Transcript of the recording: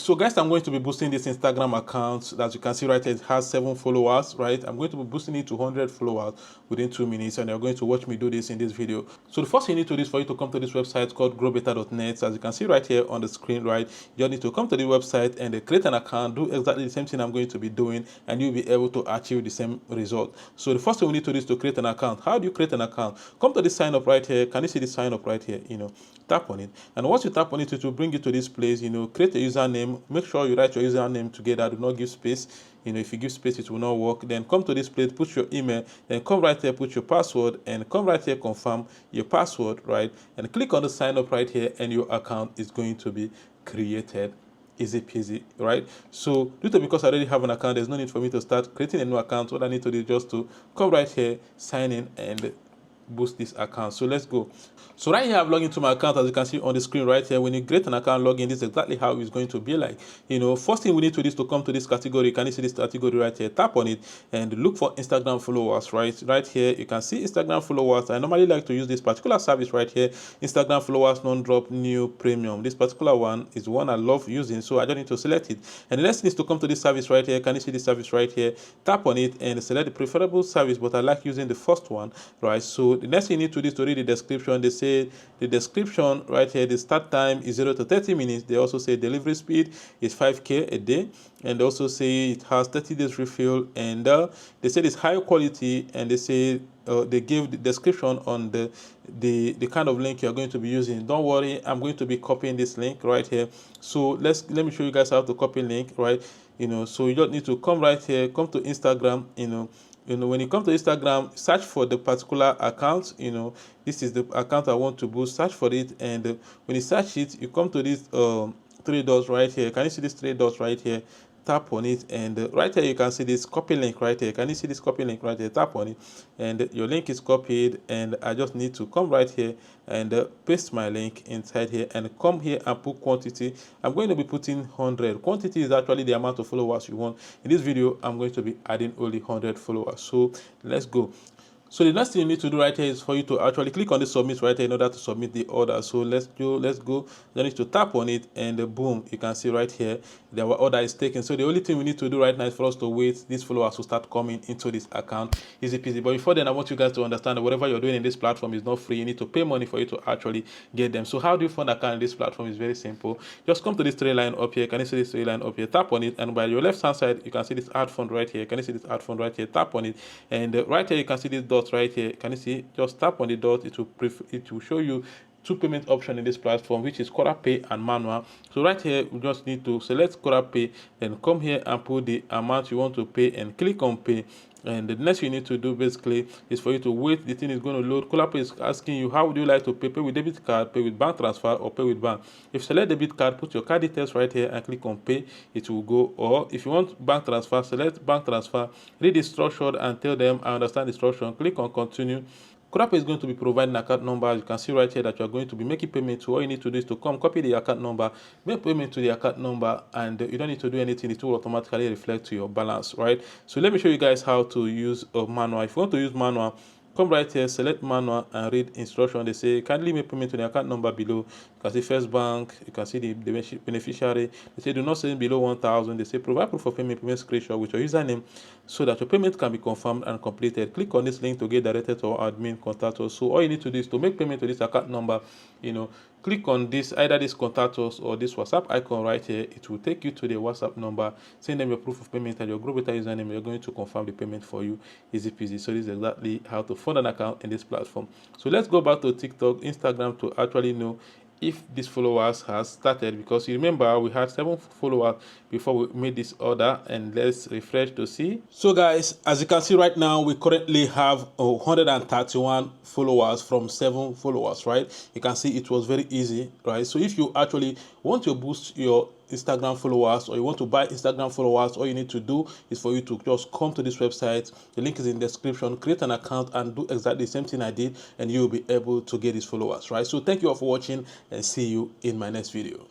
So guys, I'm going to be boosting this Instagram account. As you can see right here, it has 7 followers, right? I'm going to be boosting it to 100 followers within 2 minutes, and you're going to watch me do this in this video. So the first thing you need to do is for you to come to this website called growbetter.net. As you can see right here on the screen, right? You need to come to the website and create an account, do exactly the same thing I'm going to be doing, and you'll be able to achieve the same result. So the first thing we need to do is to create an account. How do you create an account? Come to this sign up right here. Can you see the sign up right here? Tap on it, and once you tap on it, it will bring you to this place. Create a username. Make sure you write your username together. Do not give space. If you give space, it will not work. Then come to this place, put your email, then come right here, put your password, and come right here, confirm your password, right? And click on the sign up right here, and your account is going to be created. Easy peasy, right? So because I already have an account, there's no need for me to start creating a new account. What I need to do is just to come right here, sign in, and boost this account. So let's go. So right here, I've logged into my account. As you can see on the screen right here, when you create an account login, this is exactly how it's going to be like. First thing we need to do is to come to this category. Can you see this category right here? Tap on it and look for Instagram followers. Right here, you can see Instagram followers. I normally like to use this particular service right here, Instagram followers non-drop new premium. This particular one is one I love using, so I don't need to select it. And the next thing is to come to this service right here. Can you see this service right here? Tap on it and select the preferable service, but I like using the first one, right? So the next thing you need to do is to read the description. They say the description right here, the start time is 0 to 30 minutes. They also say delivery speed is 5K a day, and they also say it has 30 days refill, and they said it's high quality, and they say they give the description on the kind of link you're going to be using. Don't worry, I'm going to be copying this link right here. So let me show you guys how to copy link, right? So you don't need to come right here, come to Instagram. When you come to Instagram, search for the particular account. This is the account I want to boost. Search for it, and when you search it, you come to this 3 dots right here. Can you see these 3 dots right here? Tap on it, and right here you can see this copy link right here. Can you see this copy link right here? Tap on it, and your link is copied, and I just need to come right here and paste my link inside here, and come here and put quantity. I'm going to be putting 100. Quantity is actually the amount of followers you want. In this video, I'm going to be adding only 100 followers. So let's go. So the next thing you need to do right here is for you to actually click on the submit right here in order to submit the order. So let's go. You need to tap on it, and boom, you can see right here that our order is taken. So the only thing we need to do right now is for us to wait these followers to start coming into this account. Easy peasy. But before then, I want you guys to understand that whatever you're doing in this platform is not free. You need to pay money for you to actually get them. So how do you fund account in this platform? Is very simple. Just come to this 3 line up here. Can you see this 3 line up here? Tap on it, and by your left hand side, you can see this add fund right here. Can you see this add fund right here? Tap on it, and right here you can see this dot right here. Can you see? Just tap on the dot. It will show you 2 payment options in this platform, which is Quora Pay and manual. So right here, we just need to select Quora Pay, then come here and put the amount you want to pay and click on pay. And the next you need to do basically is for you to wait. The thing is going to load. Quora Pay is asking you, how would you like to pay? Pay with debit card, pay with bank transfer, or pay with bank. If you select debit card, put your card details right here and click on pay. It will go. Or if you want bank transfer, select bank transfer, read the instruction and tell them I understand the instruction. Click on continue. Quora Pay is going to be providing account number. You can see right here that you are going to be making payment to. All you need to do is to come copy the account number, make payment to the account number, and you don't need to do anything. It will automatically reflect to your balance, right? So let me show you guys how to use a manual. If you want to use manual, come right here, select manual and read instruction. They say kindly make payment to the account number below. You can see First Bank, you can see the beneficiary. They say do not send below 1,000. They say provide proof of payment screenshot with your username so that your payment can be confirmed and completed. Click on this link to get directed to our admin contact us. So all you need to do is to make payment to this account number. Click on this, either this contact us or this WhatsApp icon right here. It will take you to the WhatsApp number. Send them your proof of payment and your GrowBetter username. You're going to confirm the payment for you. Easy peasy. So this is exactly how to fund an account in this platform. So let's go back to TikTok, Instagram to actually know if these followers has started, because you remember we had 7 followers before we made this order, and let's refresh to see. So guys, as you can see right now, we currently have 131 followers from 7 followers, right? You can see it was very easy, right? So if you actually want to boost your Instagram followers, or you want to buy Instagram followers, all you need to do is for you to just come to this website. The link is in the description. Create an account and do exactly the same thing I did, and you'll be able to get these followers, right? So thank you all for watching, and see you in my next video.